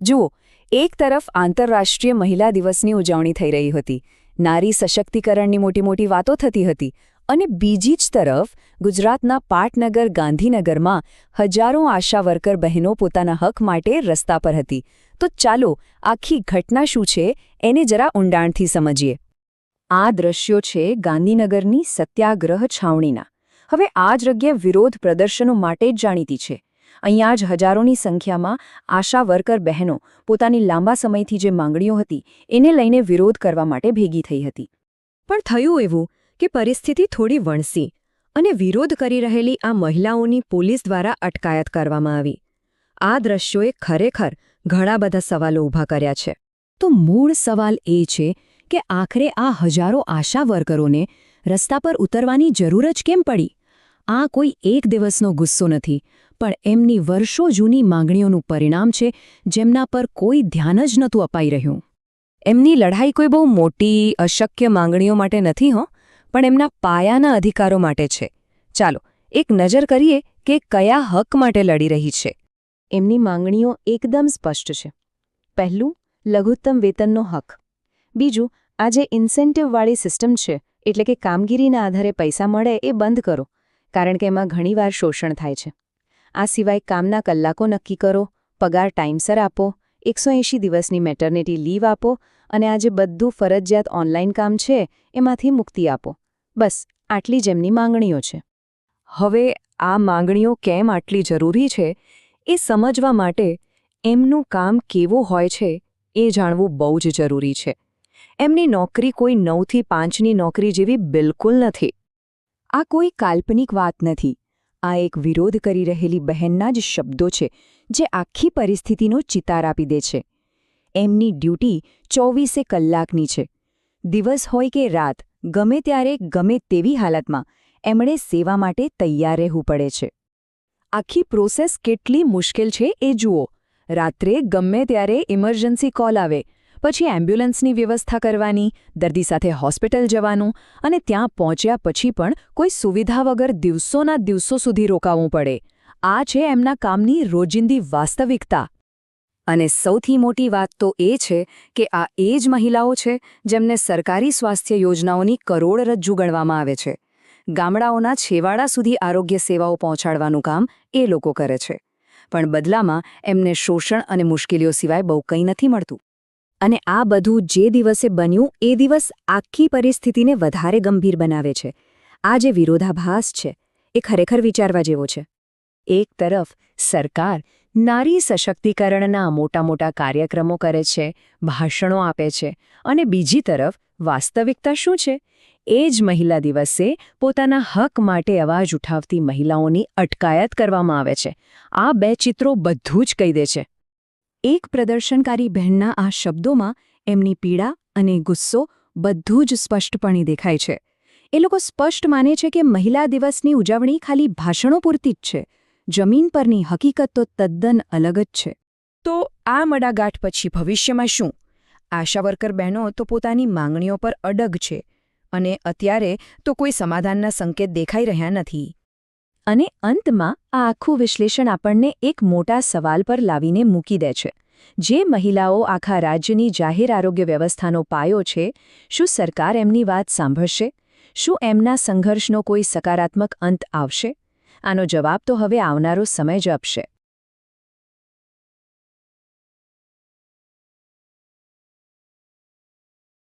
જુઓ, એક તરફ આંતરરાષ્ટ્રીય મહિલા દિવસની ઉજવણી થઈ રહી હતી, નારી સશક્તિકરણની મોટી મોટી વાતો થતી હતી, અને બીજી જ તરફ ગુજરાતના પાટનગર ગાંધીનગરમાં હજારો આશા વર્કર બહેનો પોતાના હક માટે રસ્તા પર હતી. તો ચાલો આખી ઘટના શું છે એને જરા ઊંડાણથી સમજીએ. આ દ્રશ્યો છે ગાંધીનગરની સત્યાગ્રહ છાવણીના. હવે આ જગ્યા વિરોધ પ્રદર્શનો માટે જ જાણીતી છે. અહીંયા જ હજારોની સંખ્યામાં આશા વર્કર બહેનો પોતાની લાંબા સમયથી જે માંગણીઓ હતી એને લઈને વિરોધ કરવા માટે ભેગી થઈ હતી. પણ થયું એવું કે પરિસ્થિતિ થોડી વણસી અને વિરોધ કરી રહેલી આ મહિલાઓની પોલીસ દ્વારા અટકાયત કરવામાં આવી. આ દ્રશ્યોએ ખરેખર ઘણા બધા સવાલો ઊભા કર્યા છે. તો મૂળ સવાલ એ છે કે આખરે આ હજારો આશા વર્કરોને રસ્તા પર ઉતરવાની જરૂર જ કેમ પડી? આ કોઈ એક દિવસનો ગુસ્સો નથી, પણ એમની વર્ષો જૂની માંગણીઓનું પરિણામ છે જેમના પર કોઈ ધ્યાન જ નહોતું અપાઈ રહ્યું. એમની લડાઈ કોઈ બહુ મોટી અશક્ય માંગણીઓ માટે નથી પણ એમના પાયાના અધિકારો માટે છે. ચાલો એક નજર કરીએ કે કયા હક માટે લડી રહી છે. એમની માંગણીઓ એકદમ સ્પષ્ટ છે. પહેલું, લઘુત્તમ વેતનનો હક. બીજું, આ જે ઇન્સેન્ટિવવાળી સિસ્ટમ છે, એટલે કે કામગીરીના આધારે પૈસા મળે એ બંધ કરો, કારણ કે એમાં ઘણીવાર શોષણ થાય છે. આ સિવાય કામના કલાકો નક્કી કરો, પગાર ટાઈમસર આપો, 180 દિવસની મેટર્નિટી લીવ આપો અને આ જે બધું ફરજિયાત ઓનલાઈન કામ છે એમાંથી મુક્તિ આપો. બસ આટલી જ એમની માંગણીઓ છે. હવે આ માંગણીઓ કેમ આટલી જરૂરી છે એ સમજવા માટે એમનું કામ કેવું હોય છે એ જાણવું બહુ જ જરૂરી છે. એમની નોકરી કોઈ 9 થી 5ની નોકરી જેવી બિલકુલ નથી. આ કોઈ કાલ્પનિક વાત નથી. આ એક વિરોધ કરી રહેલી બહેનના જ શબ્દો છે જે આખી પરિસ્થિતિનો ચિતાર આપી દે છે. એમની ડ્યુટી 24 કલાકની છે. દિવસ હોય કે રાત, ગમે ત્યારે ગમે તેવી હાલતમાં એમણે સેવા માટે તૈયાર રહેવું પડે છે. આખી પ્રોસેસ કેટલી મુશ્કેલ છે એ જુઓ. રાત્રે ગમે ત્યારે ઇમરજન્સી કોલ આવે, પછી એમ્બ્યુલન્સની વ્યવસ્થા કરવાની, દર્દી સાથે હોસ્પિટલ જવાનું અને ત્યાં પહોંચ્યા પછી પણ કોઈ સુવિધા વગર દિવસોના દિવસો સુધી રોકાવું પડે. આ છે એમના કામની રોજિંદી વાસ્તવિકતા. અને સૌથી મોટી વાત તો એ છે કે આ એ જ મહિલાઓ છે જેમને સરકારી સ્વાસ્થ્ય યોજનાઓની કરોડરજ્જુ ગણવામાં આવે છે. ગામડાઓના છેવાડા સુધી આરોગ્ય સેવાઓ પહોંચાડવાનું કામ એ લોકો કરે છે. પણ બદલામાં એમને શોષણ અને મુશ્કેલીઓ સિવાય બહુ કંઈ નથી મળતું. અને આ બધું જે દિવસે બન્યું એ દિવસ આખી પરિસ્થિતિને વધારે ગંભીર બનાવે છે. આ જે વિરોધાભાસ છે એ ખરેખર વિચારવા જેવો છે. એક તરફ સરકાર નારી સશક્તિકરણના મોટા મોટા કાર્યક્રમો કરે છે, ભાષણો આપે છે, અને બીજી તરફ વાસ્તવિકતા શું છે? એ જ મહિલા દિવસે પોતાના હક માટે અવાજ ઉઠાવતી મહિલાઓની અટકાયત કરવામાં આવે છે. આ બે ચિત્રો બધું જ કહી દે છે. એક પ્રદર્શનકારી બહેનના આ શબ્દોમાં એમની પીડા અને ગુસ્સો બધું જ સ્પષ્ટપણે દેખાય છે. એ લોકો સ્પષ્ટ માને છે કે મહિલા દિવસની ઉજવણી ખાલી ભાષણો પૂરતી જ છે. જમીન પરની હકીકત તો તદ્દન અલગ જ છે. તો આ મડાગાંઠ પછી ભવિષ્યમાં શું? આશા વર્કર બહેનો તો પોતાની માંગણીઓ પર અડગ છે અને અત્યારે તો કોઈ સમાધાનના સંકેત દેખાઈ રહ્યા નથી. અને અંતમાં આ આખું વિશ્લેષણ આપણને એક મોટા સવાલ પર લાવીને મૂકી દે છે. જે મહિલાઓ આખા રાજ્યની જાહેર આરોગ્ય વ્યવસ્થાનો પાયો છે, શું સરકાર એમની વાત સાંભળશે? શું એમના સંઘર્ષનો કોઈ સકારાત્મક અંત આવશે? આનો જવાબ તો હવે આવનારો સમય જ આપશે.